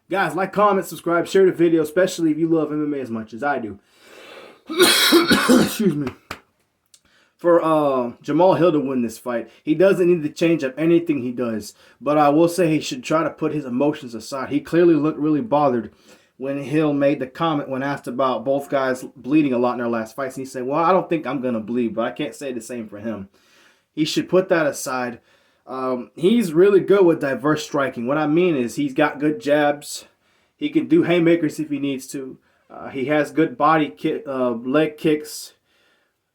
Guys, like, comment, subscribe, share the video, especially if you love MMA as much as I do. Excuse me. For Jamahal Hill to win this fight, he doesn't need to change up anything he does. But I will say he should try to put his emotions aside. He clearly looked really bothered when Hill made the comment when asked about both guys bleeding a lot in their last fights. And he said, well, I don't think I'm going to bleed, but I can't say the same for him. He should put that aside. He's really good with diverse striking. What I mean is he's got good jabs. He can do haymakers if he needs to. He has good leg kicks.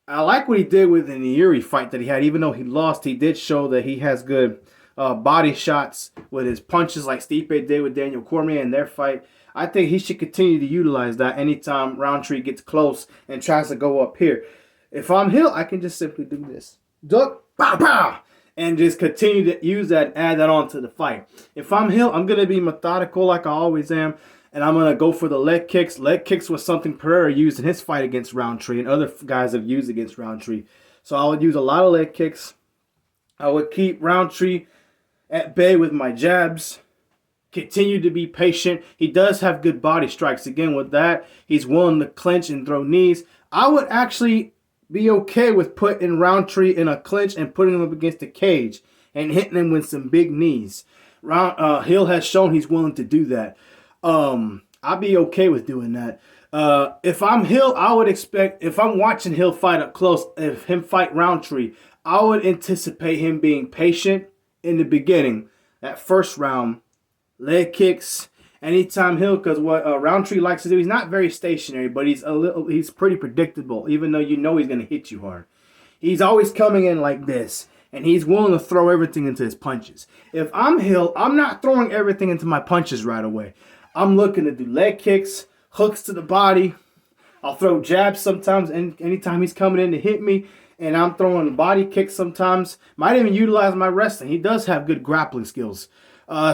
I like what he did with the Yuri fight that he had. Even though he lost, he did show that he has good body shots with his punches like Stipe did with Daniel Cormier in their fight. I think he should continue to utilize that anytime Rountree gets close and tries to go up here. If I'm Hill, I can just simply do this. Duck, pow, pow, and just continue to use that, add that on to the fight. If I'm Hill, I'm going to be methodical like I always am. And I'm going to go for the leg kicks. Leg kicks was something Pereira used in his fight against Rountree, and other guys have used against Rountree. So I would use a lot of leg kicks. I would keep Rountree at bay with my jabs. Continue to be patient. He does have good body strikes. Again, with that, he's willing to clinch and throw knees. I would actually be okay with putting Rountree in a clinch and putting him up against the cage and hitting him with some big knees. Hill has shown he's willing to do that. I'd be okay with doing that. If I'm Hill, I would expect, if I'm watching Hill fight up close, if him fight Rountree, I would anticipate him being patient in the beginning. That first round, leg kicks, anytime Hill, because what Rountree likes to do, he's not very stationary, but he's pretty predictable, even though you know he's going to hit you hard. He's always coming in like this, and he's willing to throw everything into his punches. If I'm Hill, I'm not throwing everything into my punches right away. I'm looking to do leg kicks, hooks to the body. I'll throw jabs sometimes anytime he's coming in to hit me. And I'm throwing body kicks sometimes. Might even utilize my wrestling. He does have good grappling skills.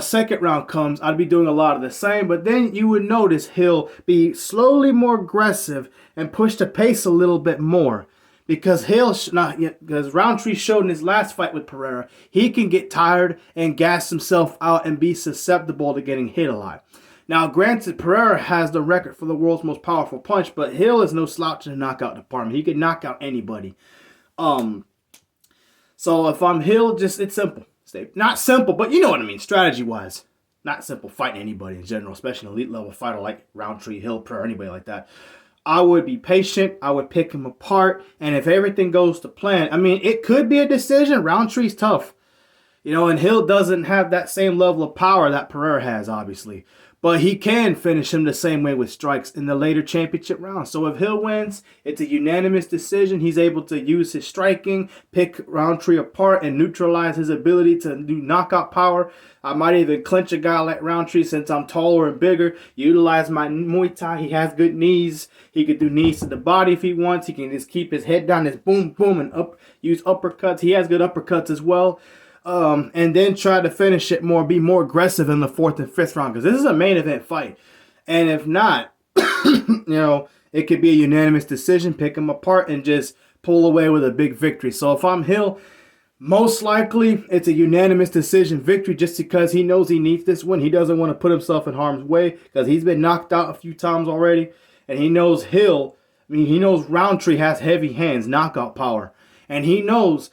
Second round comes, I'd be doing a lot of the same. But then you would notice he'll be slowly more aggressive and push the pace a little bit more. Because Rountree showed in his last fight with Pereira, he can get tired and gas himself out and be susceptible to getting hit a lot. Now, granted, Pereira has the record for the world's most powerful punch, but Hill is no slouch in the knockout department. He can knock out anybody. So if I'm Hill, it's simple. Not simple, but you know what I mean, strategy-wise. Not simple fighting anybody in general, especially an elite-level fighter like Rountree, Hill, Pereira, anybody like that. I would be patient. I would pick him apart. And if everything goes to plan, I mean, it could be a decision. Rountree's tough. You know, and Hill doesn't have that same level of power that Pereira has, obviously. But he can finish him the same way with strikes in the later championship rounds. So if Hill wins, it's a unanimous decision. He's able to use his striking, pick Rountree apart, and neutralize his ability to do knockout power. I might even clinch a guy like Rountree since I'm taller and bigger. Utilize my Muay Thai. He has good knees. He could do knees to the body if he wants. He can just keep his head down, just boom, boom, and use uppercuts. He has good uppercuts as well. And then try to finish it be more aggressive in the fourth and fifth round, because this is a main event fight. And if not, it could be a unanimous decision, pick them apart, and just pull away with a big victory. So if I'm Hill, most likely it's a unanimous decision victory, just because he knows he needs this win. He doesn't want to put himself in harm's way, because he's been knocked out a few times already. And he knows he knows Rountree has heavy hands, knockout power. And he knows,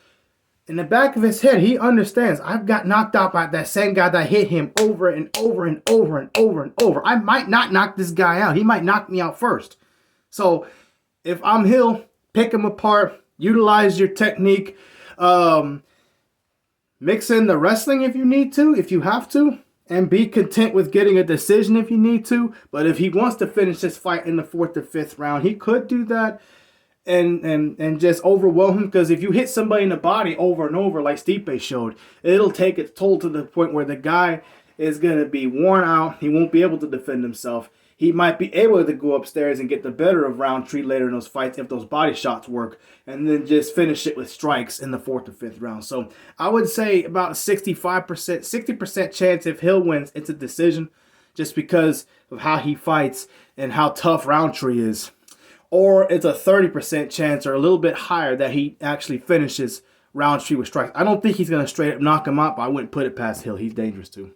in the back of his head, he understands, I've got knocked out by that same guy that hit him over and over and over and over and over. I might not knock this guy out. He might knock me out first. So if I'm Hill, pick him apart, utilize your technique, mix in the wrestling if you need to, if you have to, and be content with getting a decision if you need to. But if he wants to finish this fight in the fourth or fifth round, he could do that. And just overwhelm him, because if you hit somebody in the body over and over like Stipe showed, it'll take its toll to the point where the guy is going to be worn out. He won't be able to defend himself. He might be able to go upstairs and get the better of Rountree later in those fights if those body shots work, and then just finish it with strikes in the fourth or fifth round. So I would say about a 65%, 60% chance if Hill wins, it's a decision, just because of how he fights and how tough Rountree is. Or it's a 30% chance, or a little bit higher, that he actually finishes Rountree with strikes. I don't think he's going to straight up knock him out, but I wouldn't put it past Hill. He's dangerous too.